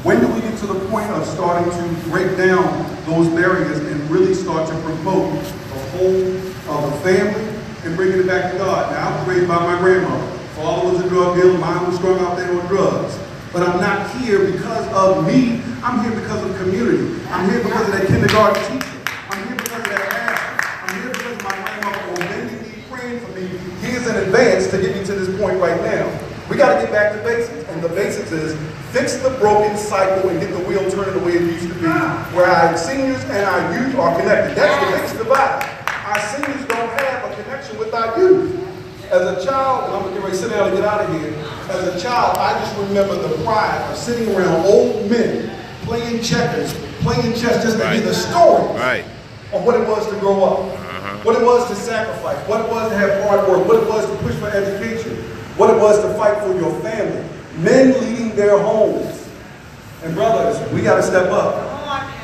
When do we get to the point of starting to break down those barriers and really start to promote the whole of the family and bringing it back to God? Now, I was raised by my grandmother. Father was a drug dealer, mine was strung out there on drugs. But I'm not here because of me. I'm here because of community. I'm here because of that kindergarten teacher. I'm here because of that pastor. I'm here because of my grandmother on bending knee praying for me years in advance to get me to this point right now. We got to get back to basics. And the basics is fix the broken cycle and get the wheel turning the way it used to be, where our seniors and our youth are connected. That's the biggest divide. Our seniors don't have a connection with our youth. As a child, and I'm going to get ready to sit down and get out of here. As a child, I just remember the pride of sitting around old men playing checkers, playing chess, just to hear the stories of what it was to grow up, what it was to sacrifice, what it was to have hard work, what it was to push for education, what it was to fight for your family. Men leading their homes. And brothers, we got to step up.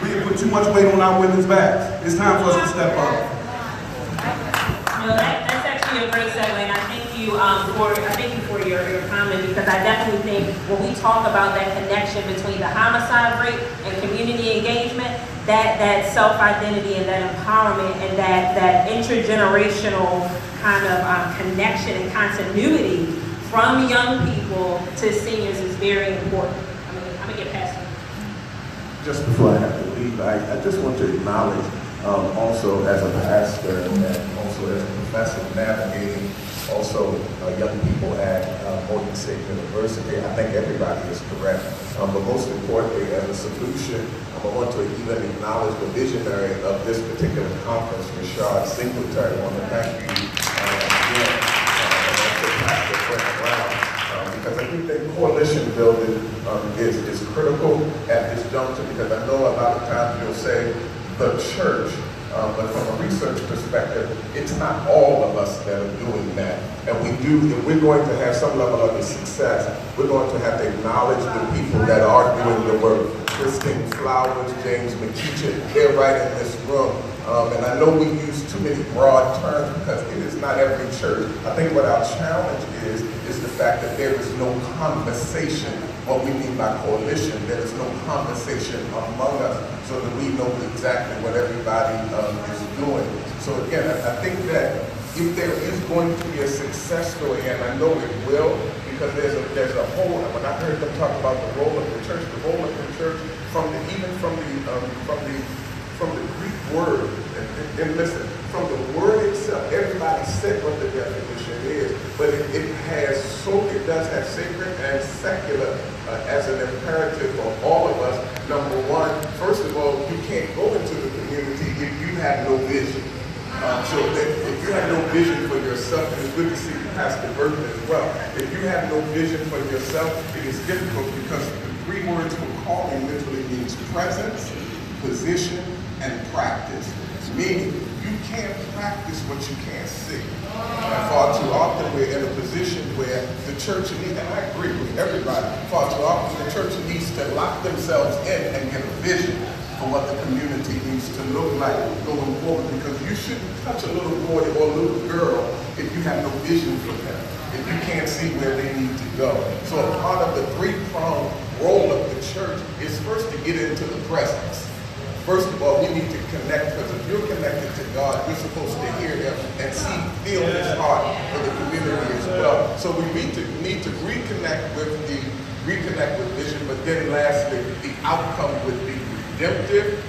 We can put too much weight on our women's backs. It's time for us to step up. That's actually a great segue, and I thank you for your comment, because I definitely think when we talk about that connection between the homicide rate and community engagement, that self-identity and that empowerment and that intergenerational kind of connection and continuity from young people to seniors is very important. I'm gonna get past it. Just before I have to leave, I just want to acknowledge also as a pastor and also as a professor navigating also young people at Morgan State University. I think everybody is correct. But most importantly, as a solution, I want to even acknowledge the visionary of this particular conference, Rashad Singletary. I want to thank you again, and also Pastor Frank Brown, because I think that coalition building is critical at this juncture, because I know a lot of times you'll say the church, but from a research perspective, it's not all of us that are doing that. And if we're going to have some level of success, we're going to have to acknowledge the people that are doing the work. Christine Flowers, James McKeechin, they're right in this room. And I know we use too many broad terms because it is not every church. I think what our challenge is the fact that there is no conversation. What we mean by coalition, there is no conversation among us so that we know exactly what everybody is doing. So again, I think that if there is going to be a success story, and I know it will, because there's a whole, when I heard them talk about the role of the church from the Greek word, and listen, from the word itself, everybody said what the definition is, but it does have sacred and secular as an imperative for all of us. Number one, first of all, you can't go into the community if you have no vision. So if you have no vision for yourself, and it's good to see Pastor Burton as well. If you have no vision for yourself, it is difficult, because the three words for calling literally means presence, position, and practice. Meaning, you can't practice what you can't see. And far too often we're in a position where the church needs, and I agree with everybody, far too often the church needs to lock themselves in and get a vision for what the community needs to look like going forward, because you shouldn't touch a little boy or a little girl if you have no vision for them, if you can't see where they need to go. So a part of the three-pronged role of the church is first to get into the presence. First of all, we need to connect, because if you're connected to God, you're supposed to hear Him and feel His heart for the community as well. So we need to reconnect with vision, but then lastly, the outcome would be redemptive,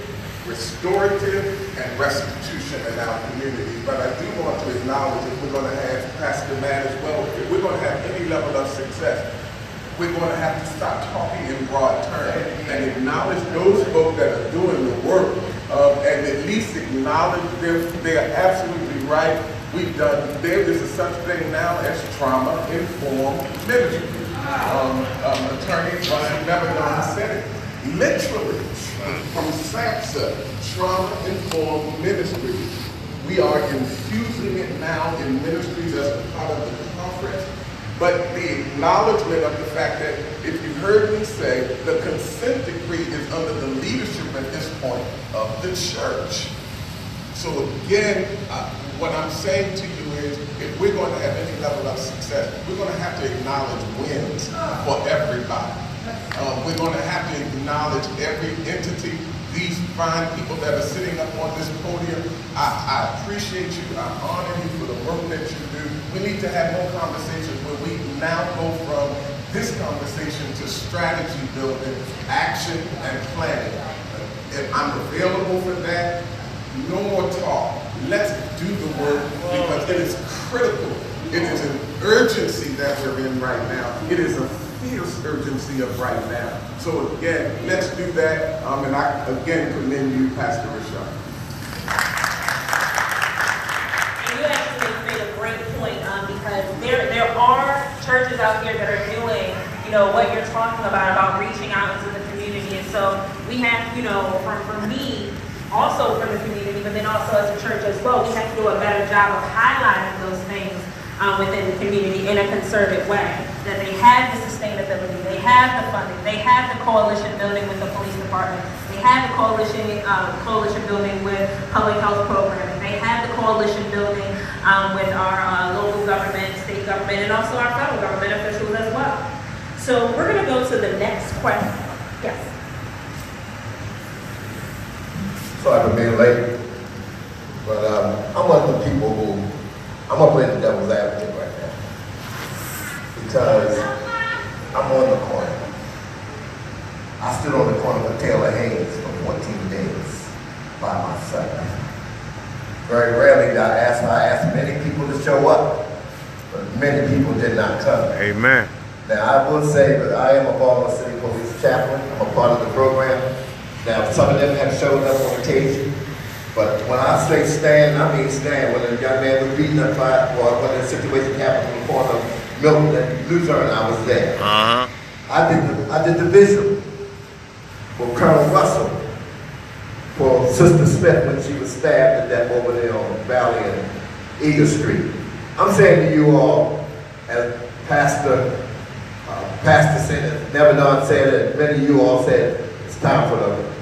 restorative, and restitution in our community. But I do want to acknowledge, if we're going to have Pastor Matt as well, if we're going to have any level of success, we're going to have to stop talking in broad terms and acknowledge those folks that are doing the work, and at least acknowledge them. They are absolutely right. There is a such thing now as trauma-informed ministry. Attorney Brian Nevernon said it. Literally, from SAMHSA, trauma-informed ministry. We are infusing it now in ministries as a part of the conference. But the acknowledgement of the fact that, if you heard me say, the consent decree is under the leadership at this point of the church. So again, what I'm saying to you is, if we're going to have any level of success, we're going to have to acknowledge wins for everybody. We're going to have to acknowledge every entity, these fine people that are sitting up on this podium. I appreciate you. I honor you for the work that you do. We need to have more conversations where we now go from this conversation to strategy building, action, and planning. If I'm available for that, no more talk. Let's do the work because it is critical. It is an urgency that we're in right now. It is a fierce urgency of right now. So again, let's do that. And I again commend you, Pastor Rashad. And you actually made a great point because there are churches out here that are doing, what you're talking about reaching out into the community. And so we have, for me, also from the community, but then also as a church as well, we have to do a better job of highlighting those things within the community in a concerted way. That they have the sustainability, they have the funding, they have the coalition building with the police department, they have the coalition building with public health programming, they have the coalition building with our local government, state government, and also our federal government officials as well. So we're going to go to the next question. Yes. Sorry for being late, but I'm one of the people who, I'm going to play the devil's advocate right now. Because I'm on the corner. I stood on the corner with Taylor Haynes for 14 days by myself. Very rarely did I asked many people to show up, but many people did not come. Amen. Now I will say that I am a Baltimore City Police chaplain. I'm a part of the program. Now some of them have showed up on occasion, but when I say stand, I mean stand. When a young man was beaten up or when the situation happened in the corner of Milton and Luzerne, I was there. I did the visual for Colonel Russell, for Sister Smith when she was stabbed to death over there on Valley and Eagle Street. I'm saying to you all, as Pastor said, Nevadon said it, many of you all said, it's time for the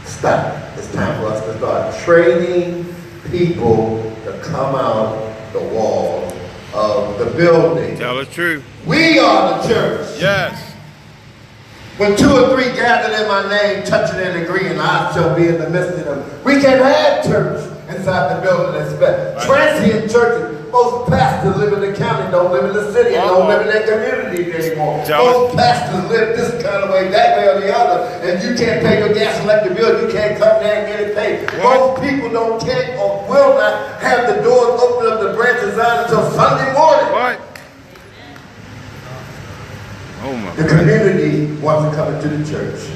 stop. It's time for us to start training people to come out the walls of the building. Tell the truth. We are the church. Yes. When 2 or 3 gathered in my name, touching and agreeing, I shall be in the midst of them. We can't have church inside the building. Right. Transient churches. Most pastors live in the county, don't live in the city, and don't live in their communities anymore. Most pastors live this kind of way, that way or the other, and you can't pay your gas and electric bill. You can't come there and get it paid. Most people can't or will not have the doors open up the branches on until Sunday morning. What? Oh my The community wants to come into the church.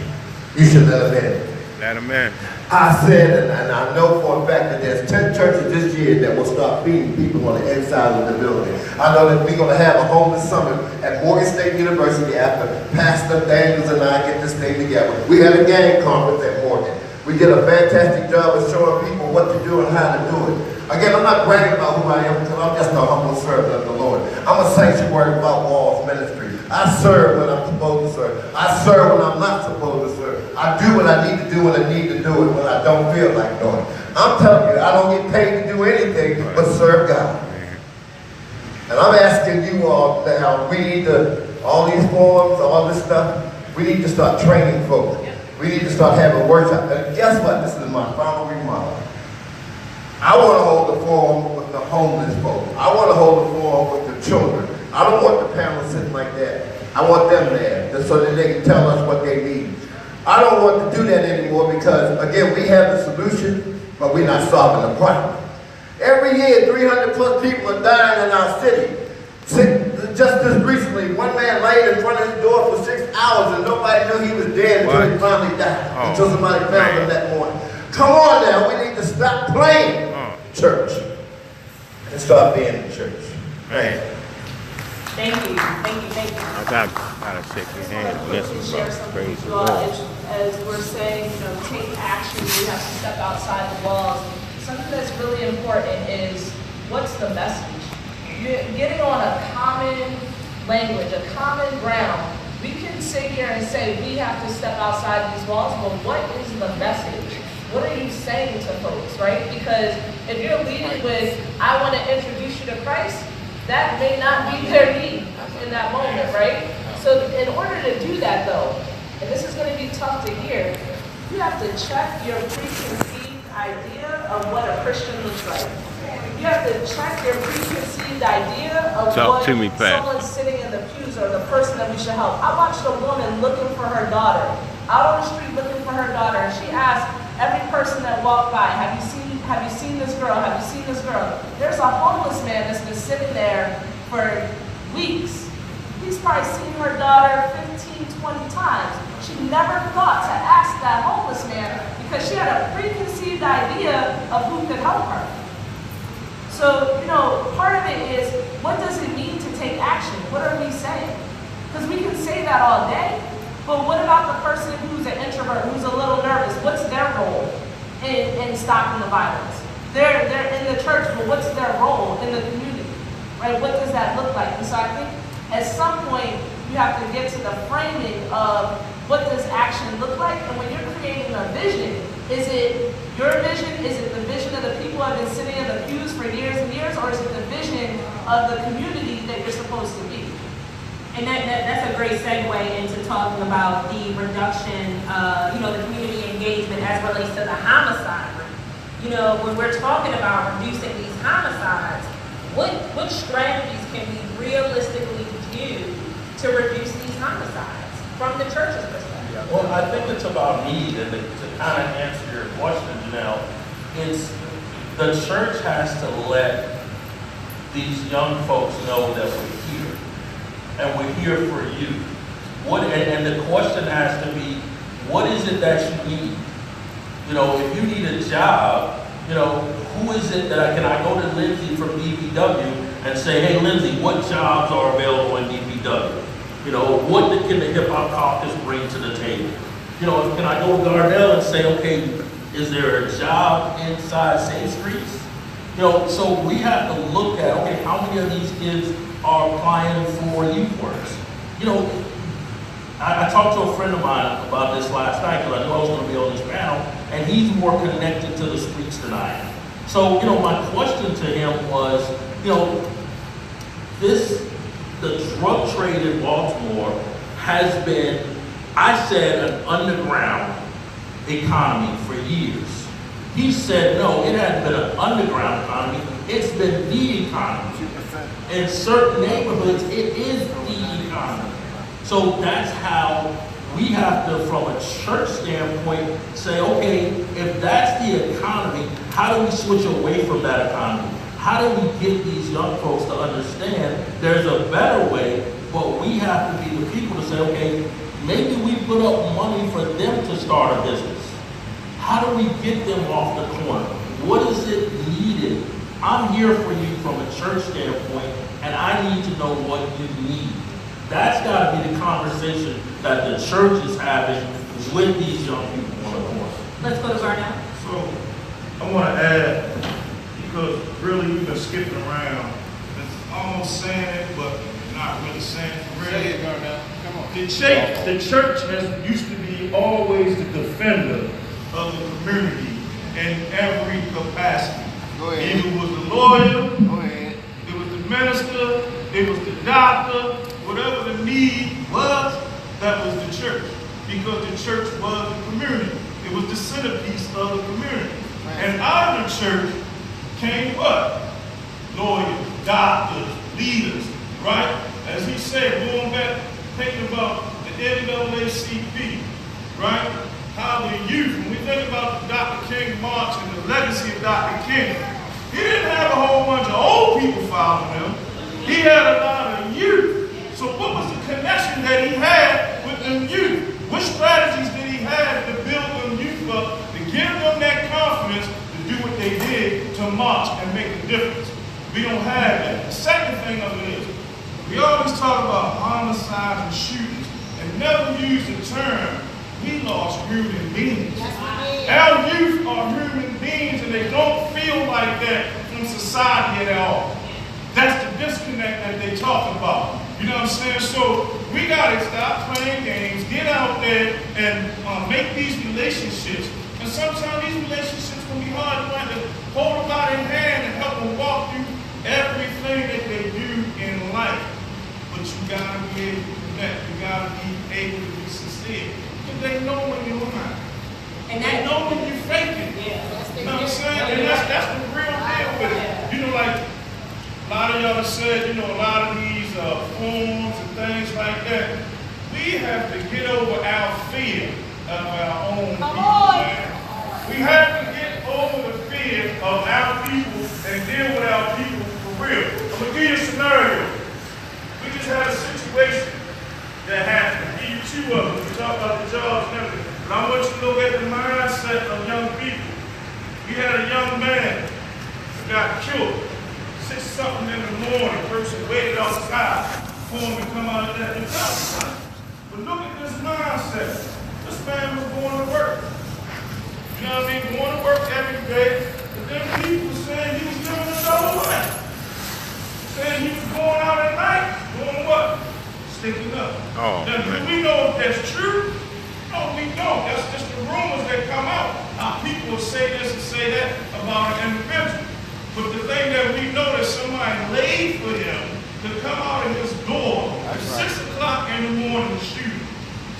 You should let them in. Let them in. I said, and I know for a fact that there's 10 churches this year that will start feeding people on the inside of the building. I know that we're going to have a homeless summit at Morgan State University after Pastor Daniels and I get this thing together. We had a gang conference at Morgan. We did a fantastic job of showing people what to do and how to do it. Again, I'm not bragging about who I am because I'm just a humble servant of the Lord. I'm a sanctuary without walls ministry. I serve when I'm supposed to serve. I serve when I'm not supposed to serve. I do what I need to do when I need to do it when I don't feel like doing it. I'm telling you, I don't get paid to do anything but serve God. And I'm asking you all now, we need to, all these forums, all this stuff, we need to start training folks. We need to start having workshops. And guess what? This is my final remark. I want to hold the forum with the homeless folks. I want to hold the forum with the children. I don't want the panel sitting like that. I want them there just so that they can tell us what they need. I don't want to do that anymore because, again, we have the solution, but we're not solving the problem. Every year, 300 plus people are dying in our city. Just this recently, one man laid in front of his door for 6 hours and nobody knew he was dead until he finally died, until somebody found him that morning. Come on now, we need to stop playing church and start being in church. Man. Thank you. I gotta shake your hand. Listen, Share bro. something Praise as the well. Lord. As we're saying, take action. We have to step outside the walls. Something that's really important is what's the message? Getting on a common language, a common ground. We can sit here and say we have to step outside these walls, but what is the message? What are you saying to folks, right? Because if you're leading with, I want to introduce you to Christ, that may not be their need in that moment, right? So in order to do that though, and this is going to be tough to hear, you have to check your preconceived idea of what a Christian looks like. You have to check your preconceived idea of Talk what to me, Pat. someone sitting in the pews or the person that we should help. I watched a woman looking for her daughter, out on the street looking for her daughter, and she asked every person that walked by, have you seen this girl? Have you seen this girl? There's a homeless man that's been sitting there for weeks. He's probably seen her daughter 15, 20 times. She never thought to ask that homeless man because she had a preconceived idea of who could help her. So, part of it is, what does it mean to take action? What are we saying? Because we can say that all day, but what about the person who's an introvert, who's a little nervous? What's their role in stopping the violence? They're in the church, but what's their role in the community? Right? What does that look like? And so I think at some point, you have to get to the framing of what does action look like, and when you're creating a vision, is it your vision? Is it the vision of the people who have been sitting in the pews for years and years, or is it the vision of the community that you're supposed to be? And that's a great segue into talking about the reduction, the community engagement as relates to the homicide rate. When we're talking about reducing these homicides, what strategies can we realistically do to reduce these homicides from the church's perspective? Well, I think it's about need, and to kind of answer your question, Janelle, it's the church has to let these young folks know that we're here, and we're here for you. And the question has to be, what is it that you need? If you need a job, who is it that can I go to Lindsay from DPW and say, hey, Lindsay, what jobs are available in DPW? What can the Hip Hop Caucus bring to the table? Can I go to Gardell and say, okay, is there a job inside Safe Streets? So we have to look at, okay, how many of these kids are applying for youth works? I talked to a friend of mine about this last night because I knew I was going to be on this panel, and he's more connected to the streets than I am. So, my question to him was, the drug trade in Baltimore has been, I said, an underground economy for years. He said, no, it hasn't been an underground economy, it's been the economy. In certain neighborhoods, it is the economy. So that's how we have to, from a church standpoint, say, okay, if that's the economy, how do we switch away from that economy? How do we get these young folks to understand there's a better way, but we have to be the people to say, okay, maybe we put up money for them to start a business. How do we get them off the corner? What is it needed? I'm here for you from a church standpoint, and I need to know what you need. That's got to be the conversation that the church is having with these young people on the corner. Let's go to Garnell. So, I want to add, because really we've been skipping around, it's almost saying it, but not really saying it for real. Say it, Garnell. Come on. The church has used to be always the defender of the community in every capacity. Go ahead. Either it was the lawyer, Go ahead. it was the minister, it was the doctor, whatever the need was, that was the church. Because the church was the community. It was the centerpiece of the community. Right. And out of the church came what? Lawyers, doctors, leaders, right? As he said, going back, thinking about the NAACP, right? How the youth, when we think about Dr. King March and the legacy of Dr. King, he didn't have a whole bunch of old people following him. He had a lot of youth. So what was the connection that he had with them youth? What strategies did he have to build them youth up, to give them that confidence to do what they did, to march and make a difference? We don't have that. The second thing of it is, we always talk about homicides and shootings and never use the term, we lost human beings. Our youth are human beings and they don't feel like that from society at all. That's the disconnect that they talk about. You know what I'm saying? So we got to stop playing games, get out there and make these relationships. And sometimes these relationships can be hard. You have to hold them by their hand and help them walk through everything that they do in life. But you got to be able to connect. You And They know when you're faking. Yeah. You know what I'm saying? And that's the real deal with it. You know, like a lot of y'all have said, you know, a lot of these forms and things like that. We have to get over our fear of our own people, man. We have to get over the fear of our people and deal with our people for real. I'm gonna give you a scenario. We just had a situation that happened. I'll give you two of them. We talk about the jobs and everything. But I want you to look at the mindset of young people. We had a young man who got killed. 6-something in the morning, person waited outside for him to come out of that house. But look at this mindset. This man was going to work. You know what I mean? Going to work every day. But then people were saying he was living a double life. Saying he was going out at night, doing what? Sticking up. Oh, Now, do man. we know if that's true? No, we don't. That's just the rumors that come out. People will say this and say that about an individual. But the thing that we know that somebody laid for him to come out of his door at 6 o'clock in the morning to shoot.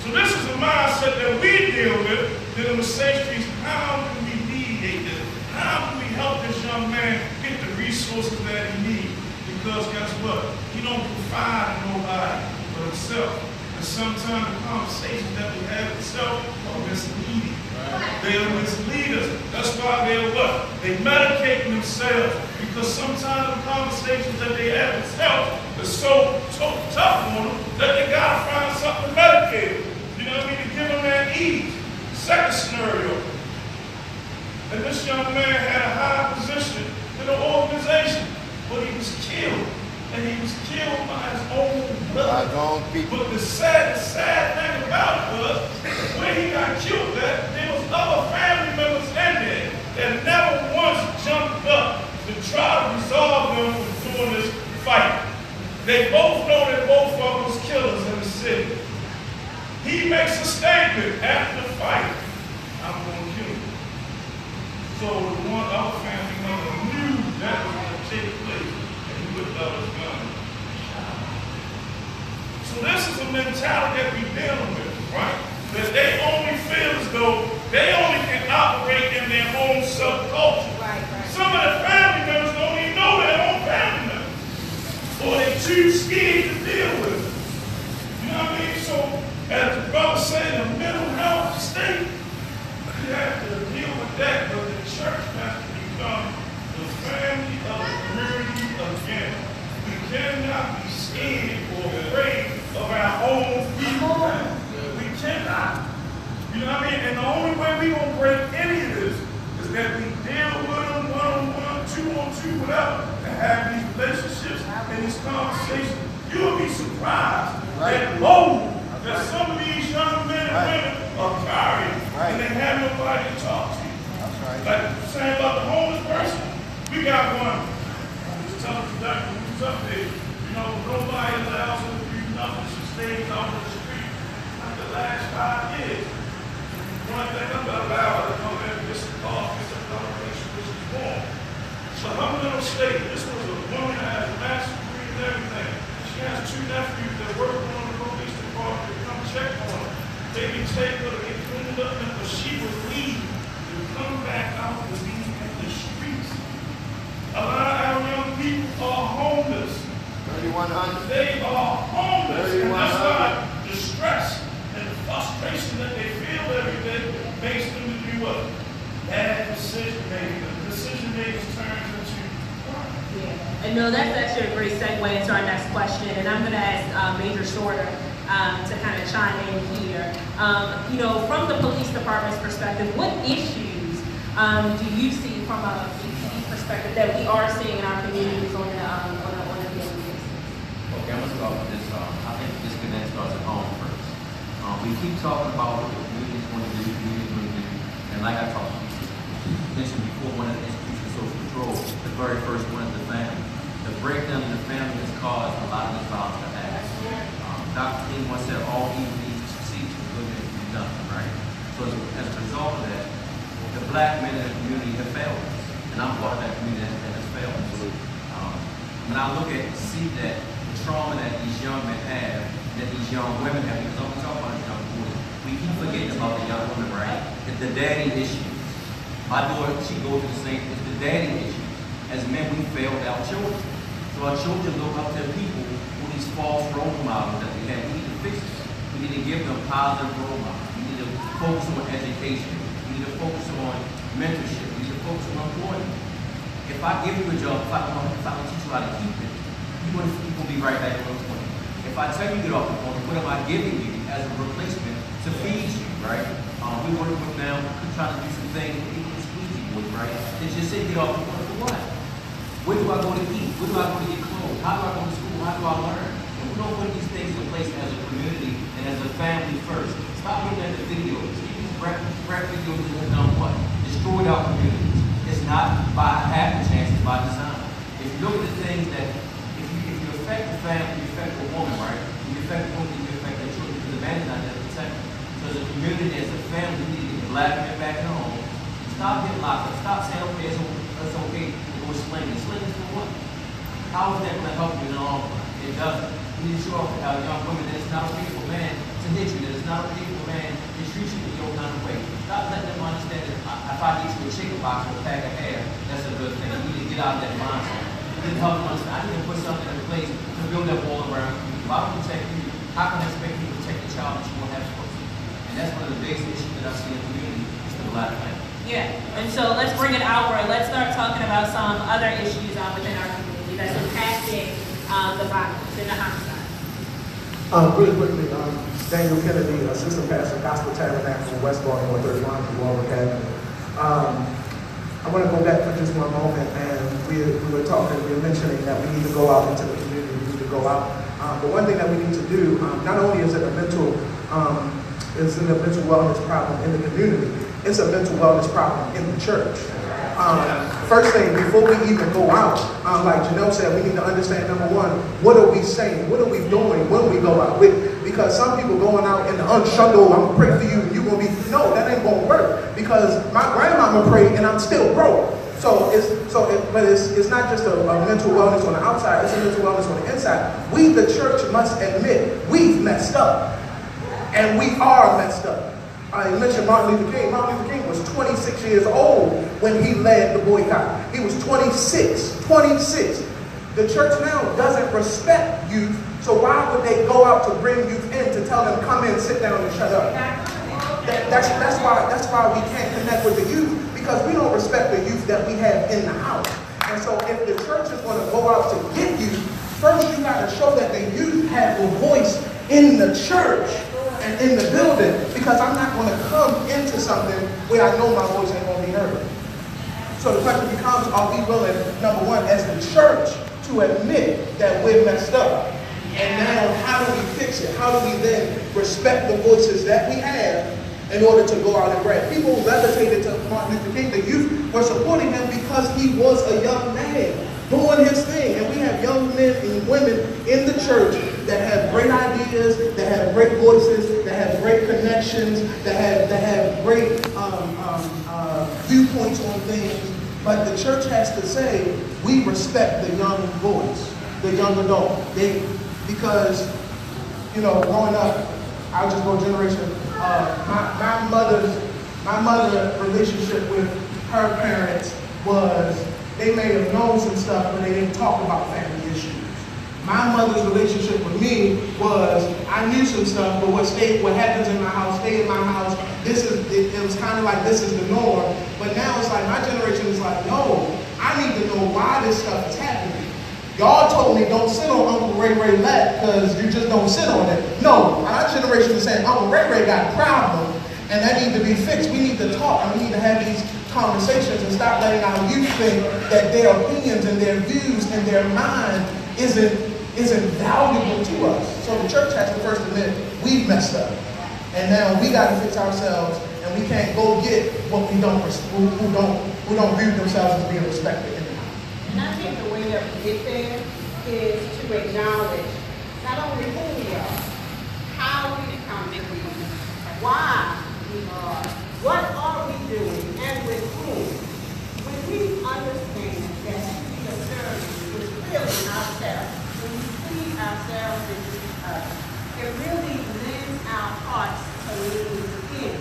So this is a mindset that we deal with in the safe streets. How can we mediate this? How can we help this young man get the resources that he needs? Because guess what? He don't confide in nobody but himself. And sometimes the conversations that we have with himself are misleading. They'll mislead us. That's why they're what? They medicate themselves. Because sometimes the conversations that they have with themselves are so tough on them that they gotta find something to medicate them. You know what I mean? To give them that ease. Second scenario. And this young man had a high position in the organization, but he was killed. And he was killed by his own brother. But the sad thing about it was, when he got killed, there was other family members in there that never once jumped up to try to resolve them from doing this fight. They both know that both of them was killers in the city. He makes a statement after the fight, I'm going to kill you. So the one other family member knew that was going to take place. So this is a mentality that we're dealing with, right? That they only feel as though they only can operate in their own subculture. Right. Some of the family members don't even know their own family members. Or they're too scared to deal with it. You know what I mean? So, as the brother said, the mental health state, you have to deal with that, but the church has to become the family of the community again. We cannot be scared or afraid of our own people. We cannot. You know what I mean? And the only way we're going to break any of this is that we deal with them one-on-one, two-on-two, whatever, and have these relationships and these conversations. You'll be surprised that load that some of these young men and women are carrying, and they have nobody to talk to. Like saying about the homeless person, we got one. I was telling the doctor who's up there, you know, nobody allows her to do nothing. She stays out on the street. Like the last 5 years. One thing I'm gonna allow her to come in and get some coffee, some conversation, which is warm. So her mental state, this was a woman that has a master's degree and everything. She has 2 nephews that work on the police department to come check on her. They can take her to get cleaned up, but she would leave to come back out to be in the streets. A lot of our young people are homeless. 3,100. They are homeless. And that's why the stress and the frustration that they feel every day makes them to do what? Bad decision making. The decision making turns into crime. Yeah. And no, that's actually a great segue into our next question. And I'm going to ask Major Shorter to kind of chime in here. You know, from the police department's perspective, what issues do you see from a BPD perspective that we are seeing in our communities on a daily basis? Okay, I'm gonna start with this. I think this connect starts at home first. We keep talking about what the community is going to do, and like I mentioned before, one of the institutions of social control, the very first one is the family. The breakdown in the family has caused a lot of this violence to happen. Dr. King once said, all evil needs to cease and good needs to be done, right? So as a result of that, the black men in the community have failed us. And I'm part of that community that has failed us. When I look at, see that the trauma that these young men have, that these young women have, because I'm talking about young boys, we keep forgetting about the young women, right? That the daddy issues. My daughter, she goes through the same, it's the daddy issues. As men, we failed our children. So our children look up to people who these false role models that we have. We need to fix it. We need to give them positive role models. We need to focus on education. We need to focus on mentorship. We need to focus on employment. If I give you a job, if I don't teach you how to keep it, you're going to be right back on the point. If I tell you to get off the phone, what am I giving you as a replacement to feed you, right? We're working with now, we're trying to do some things with people with squeegee boys, right? They just say get off the phone for what? Where do I go to eat? Where do I go to get clothes? How do I go to school? How do I learn? And we don't put these things in place as a community and as a family first. Stop looking at the videos. These rap videos that have done what? Destroyed our communities. It's not by happenstance, it's by design. If you look at the things that, if you affect the family, you affect the woman, right? If you affect the woman, you affect the children, because the man is not there to protect them. So as a community, as a family, we need to get the black men back home. Stop getting locked up. Stop saying, okay, it's okay to go slinging. Slinging for what? How is that going to help you in the long run? It doesn't. We need to show off to our young women that it's not okay for a man to hit you, that it's not okay for a man to treat you in your kind of way. Stop letting them understand that if I get you a chicken box or a pack of hair, that's a good thing. We need to get out of that mindset. We need to help them understand. I need to put something in place to build that wall around you. If I don't protect you, how can I expect you to protect the child that you won't have supposed to? And that's one of the biggest issues that I see in the community, is the black man. Yeah, and so let's bring it outward. Let's start talking about some other issues within our community that's impacting the violence and the homicide. Really quickly, Daniel Kennedy, Assistant Pastor, Gospel Tabernacle, West Baltimore, 31, to Warwick Avenue. I want to go back for just one moment, and we were talking, we were mentioning that we need to go out into the community, we need to go out. But one thing that we need to do, not only is it a mental wellness problem in the community, it's a mental wellness problem in the church. First thing, before we even go out, like Janelle said, we need to understand, number one, what are we saying? What are we doing when we go out? Because some people going out in the unshundle, I'm going to pray for you, and you're going to be, no, that ain't going to work. Because my grandmama prayed, and I'm still broke. But it's not just a mental wellness on the outside, it's a mental wellness on the inside. We, the church, must admit we've messed up. And we are messed up. I mentioned Martin Luther King. Martin Luther King was 26 years old when he led the boycott. He was 26. The church now doesn't respect youth, so why would they go out to bring youth in to tell them, come in, sit down, and shut up? That's why we can't connect with the youth, because we don't respect the youth that we have in the house. And so if the church is going to go out to get youth, first you got to show that the youth have a voice in the church and in the building, because I'm not going to come into something where I know my voice ain't going to be heard. So the question becomes, are we willing, number one, as the church, to admit that we're messed up? And now, how do we fix it? How do we then respect the voices that we have in order to go out and grab? People gravitated to Martin Luther King. The youth were supporting him because he was a young man doing his thing. And we have young men and women in the church that have great ideas, that have great voices, that have great connections, that have great viewpoints on things. But the church has to say, we respect the young voice, the young adult. Because, growing up, I'll just go generation. My mother's relationship with her parents was, they may have known some stuff, but they didn't talk about family issues. My mother's relationship with me was, I knew some stuff, but what happens in my house, stay in my house. It was kind of like this is the norm. But now it's like, my generation is like, no, I need to know why this stuff is happening. Y'all told me don't sit on Uncle Ray Ray lap because you just don't sit on it. No, our generation is saying Uncle Ray Ray got a problem and that needs to be fixed. We need to talk and we need to have these conversations and stop letting our youth think that their opinions and their views and their mind isn't valuable to us. So the church has to first admit we've messed up. And now we got to fix ourselves, and we can't go get what who don't view themselves as being respected. And I think the way that we get there is to acknowledge not only who we are, how we become who we are, why we are, what are we doing, and with whom. When we understand that we are serving is really ourselves, when we see ourselves and see others, it really lends our hearts to lean in.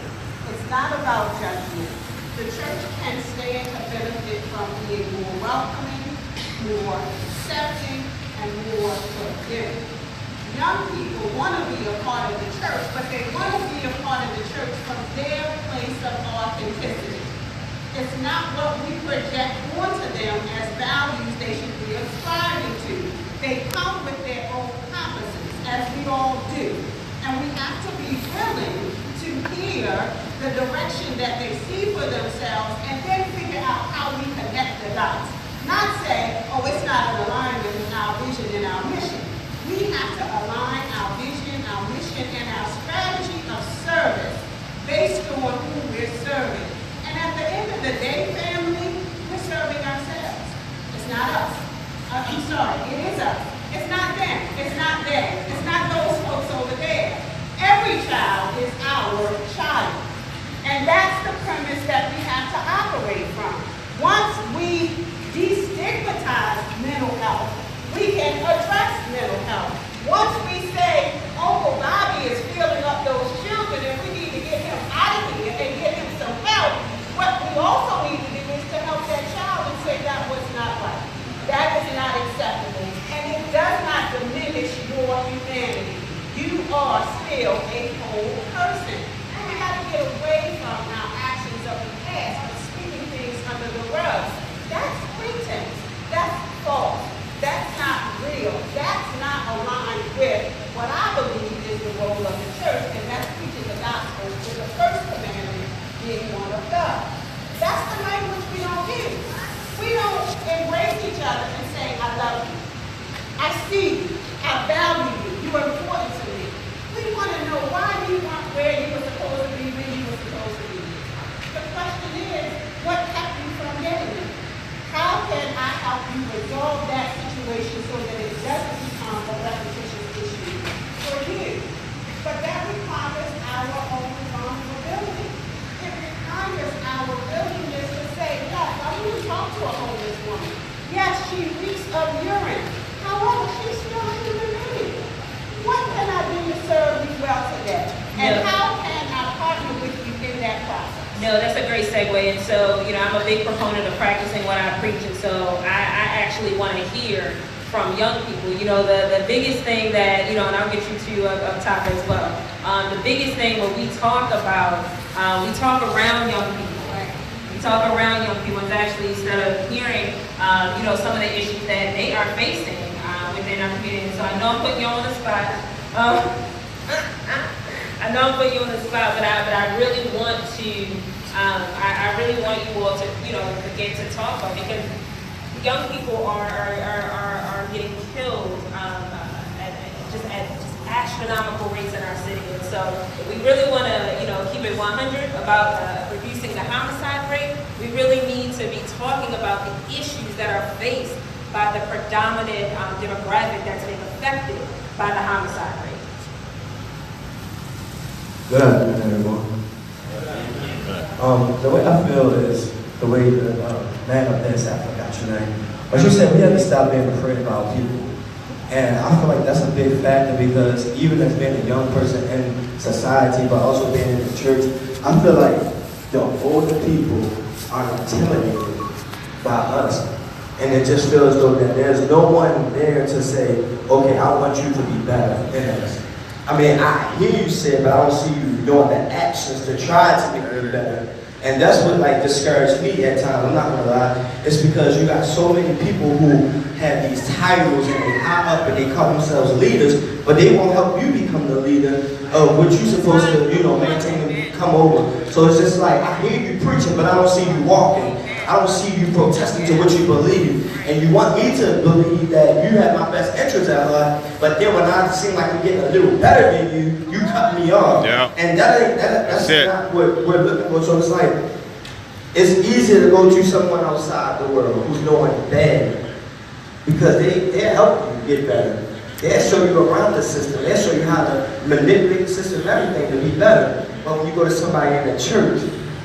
It's not about judgment. The church can stand to benefit from being more welcoming, more accepting, and more forgiving. Young people want to be a part of the church, but they want to be a part of the church from their place of authenticity. It's not what we project onto them as values they should be aspiring to. They come with their own compasses, as we all do. And we have to be willing to hear the direction that they see for themselves and then figure out how we connect the dots. Not say, oh, it's not in alignment with our vision and our mission. We have to align our vision, our mission, and our strategy of service based on who we're serving. And at the end of the day, family, we're serving ourselves. It's not us. I'm sorry, it is us. It's not them. It's not them. It's not those folks over there. Every child is our child. And that's the premise that we have to operate from. Once we destigmatize mental health, we can address mental health. Once we say, Uncle Bobby is filling up those children and we need to get him out of here and get him some help, what we also need to do is to help that child and say that was not right. That is not acceptable. And it does not diminish your humanity. You are still a whole person. And we got to get away from our actions of the past of sweeping things under the rug. That's pretense. That's false. That's not real. That's not aligned with what I believe is the role of the church, and that's preaching the gospel with the first commandment being one of God. That's the language we don't use. We don't embrace each other and say, I love you. I see you. I value you. You are important to me. We want to know why you weren't where you were supposed to be when you were supposed to be. The question is, what kept you from getting it? How can I help you resolve that situation so that it doesn't become a repetitious issue for you? But that requires our own responsibility. It requires our willingness to say, yes, I want to talk to a homeless woman. Yes, she reeks of urine. However, she's still a human being. What can I do to serve you well today? And how can I partner with you in that process? No, that's a great segue. And so, I'm a big proponent of practicing what I preach. And so I actually want to hear from young people. The biggest thing that, and I'll get you to up top as well. The biggest thing when we talk about, we talk around young people. We talk around young people and actually instead of hearing, some of the issues that they are facing within our community. So I know I'm putting you on the spot. I know I'm putting you on the spot, but I really want to, I really want you all to, begin to talk about it because young people are getting killed at astronomical rates in our city. And so if we really want to, keep it 100 about reducing the homicide rate, we really need to be talking about the issues that are faced by the predominant demographic that's being affected by the homicide rate. Good afternoon, everyone. The way I feel is the way the man up there said, I forgot your name. But you said we have to stop being afraid about people. And I feel like that's a big factor because even as being a young person in society, but also being in the church, I feel like the older people are intimidated by us. And it just feels as though that there's no one there to say, okay, I want you to be better than us. I mean, I hear you say it, but I don't see you doing the actions to try to make it better. And that's what discouraged me at times, I'm not gonna lie. It's because you got so many people who have these titles and they high up and they call themselves leaders, but they won't help you become the leader of what you're supposed to, maintain and come over. So it's just like, I hear you preaching, but I don't see you walking. I don't see you protesting to what you believe. And you want me to believe that you have my best interests at heart, but then when I seem like I'm getting a little better than you, you cut me off. Yeah. And that's not what we're looking for. So it's like, it's easier to go to someone outside the world who's doing bad because they'll help you get better. They'll show you around the system. They'll show you how to manipulate the system and everything to be better. But when you go to somebody in the church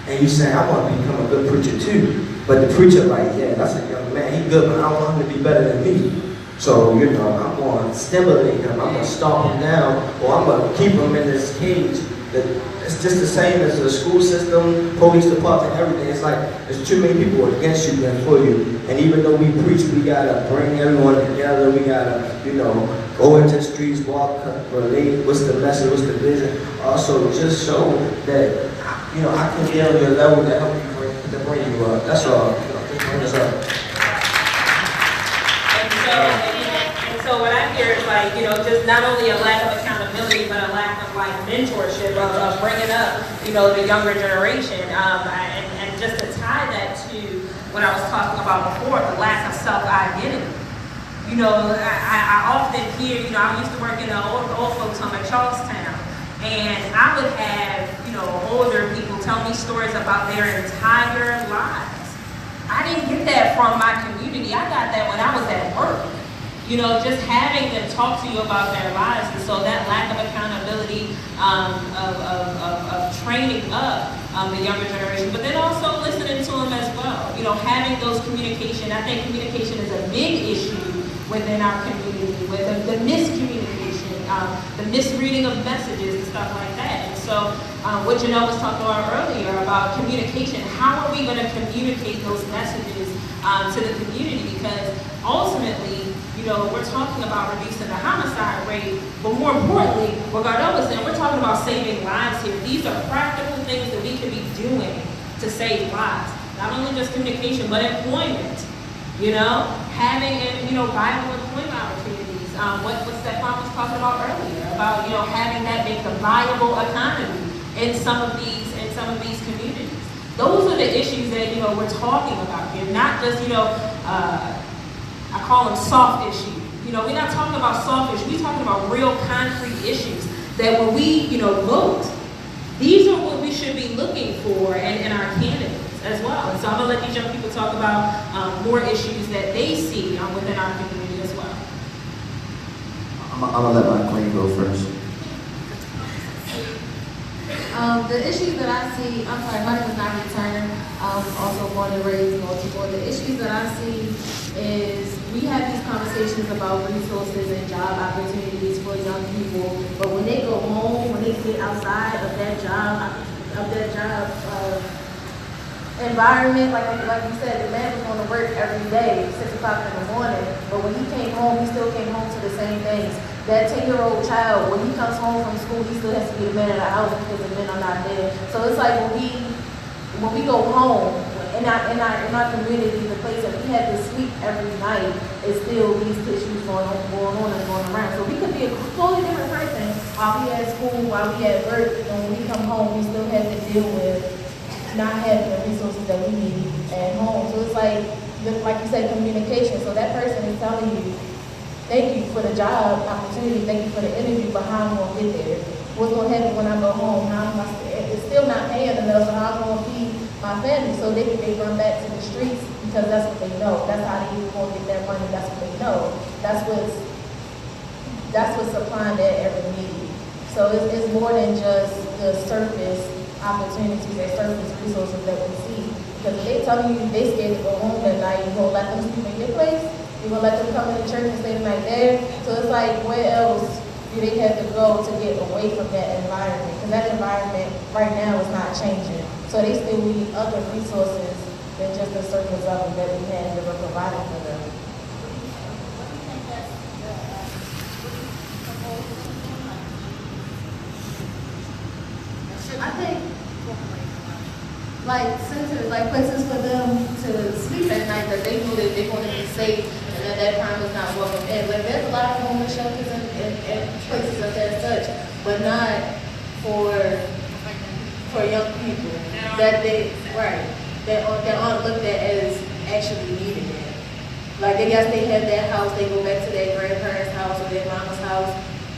and you say, I want to become a good preacher too, but the preacher like, yeah, that's a young man, he's good, but I want him to be better than me. So, I'm going to stimulate him, I'm going to stomp him down, or I'm going to keep him in this cage that it's just the same as the school system, police department, everything. It's like there's too many people against you than for you. And even though we preach, we gotta bring everyone together. We gotta, go into the streets, walk, relate. What's the message? What's the vision? Also, just show that I can get on your level to help you bring you up. That's all. Just bring us up. And so what I hear is just not only a lack of accountability, but a lack of mentorship of bringing up, the younger generation. And just to tie that to what I was talking about before, the lack of self-identity. I often hear, I used to work in an old folks home at Charlestown, and I would have, older people tell me stories about their entire lives. I didn't get that from my community. I got that when I was at work. Just having them talk to you about their lives, and so that lack of accountability, of training up the younger generation, but then also listening to them as well. Having those communication. I think communication is a big issue within our community, with the miscommunication, the misreading of messages and stuff like that. And so, what Janelle was talking about earlier about communication, how are we going to communicate those messages to the community? Because ultimately, we're talking about reducing the homicide rate, but more importantly, what Gardell was saying, we're talking about saving lives here. These are practical things that we can be doing to save lives. Not only just communication, but employment. Having viable employment opportunities. What Stephon was talking about earlier about having that make a viable economy in some of these communities. Those are the issues that we're talking about here. Not just I call them soft issues. We're not talking about soft issues. We're talking about real concrete issues that when we vote, these are what we should be looking for in our candidates as well. And so I'm going to let these young people talk about more issues that they see within our community as well. I'm going to let my queen go first. The issues that I see, I'm sorry, mine was not returned. Also born and raised in Baltimore. The issues that I see is we have these conversations about resources and job opportunities for young people, but when they go home, when they get outside of that job environment, like you said, the man was going to work every day, 6 o'clock in the morning, but when he came home, he still came home to the same things. That 10-year-old child, when he comes home from school, he still has to be the man of the house because the men are not there. So it's like when we go home, in our community, the place that we had to sleep every night, is still these issues going on and going around. So we could be a totally different person while we at school, while we at work, and when we come home, we still have to deal with not having the resources that we need at home. So it's like you said, communication. So that person is telling you, thank you for the job opportunity, thank you for the interview, but how I'm going to get there? What's going to happen when I go home? It's still not paying enough, so how I'm going to feed my family? So they run back to the streets because that's what they know. That's how they going to get their money. That's what they know. That's what's supplying their every need. So it's more than just the surface opportunities and surface resources that we see. Because if they telling you they scared to go home at night, you gonna let them sleep in your place? You gonna let them come into church and stay the night there? So it's like, where else do they have to go to get away from that environment? Because that environment right now is not changing. So they still need other resources than just the surface of it that we have that we're providing for them. I think centers, places for them to sleep at night that they know that they're going to be safe and that crime is not welcome in. There's a lot of homeless shelters and places of that such, but not for young people that aren't looked at as actually needing it. They have that house, they go back to their grandparents' house or their mama's house.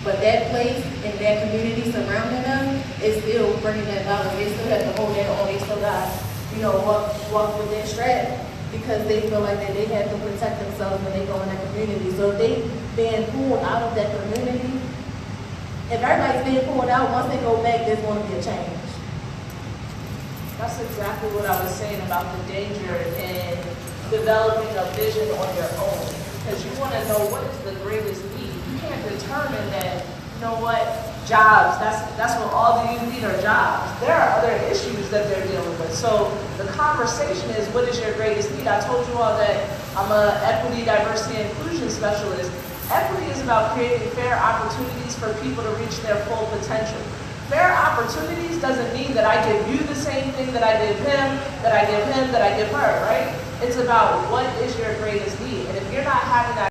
But that place and that community surrounding them is still bringing that balance. They still have to hold their own. They still got, walk with their strap because they feel like that they have to protect themselves when they go in that community. So if they being pulled out of that community, if everybody's being pulled out, once they go back, there's going to be a change. That's exactly what I was saying about the danger in developing a vision on your own. Because you want to know what is the greatest need. You can't determine that, jobs, that's what all the youth need are jobs. There are other issues that they're dealing with. So the conversation is, what is your greatest need? I told you all that I'm a equity, diversity, and inclusion specialist. Equity is about creating fair opportunities for people to reach their full potential. Fair opportunities doesn't mean that I give you the same thing that I give him, that I give him, that I give her, right? It's about what is your greatest need. And if you're not having that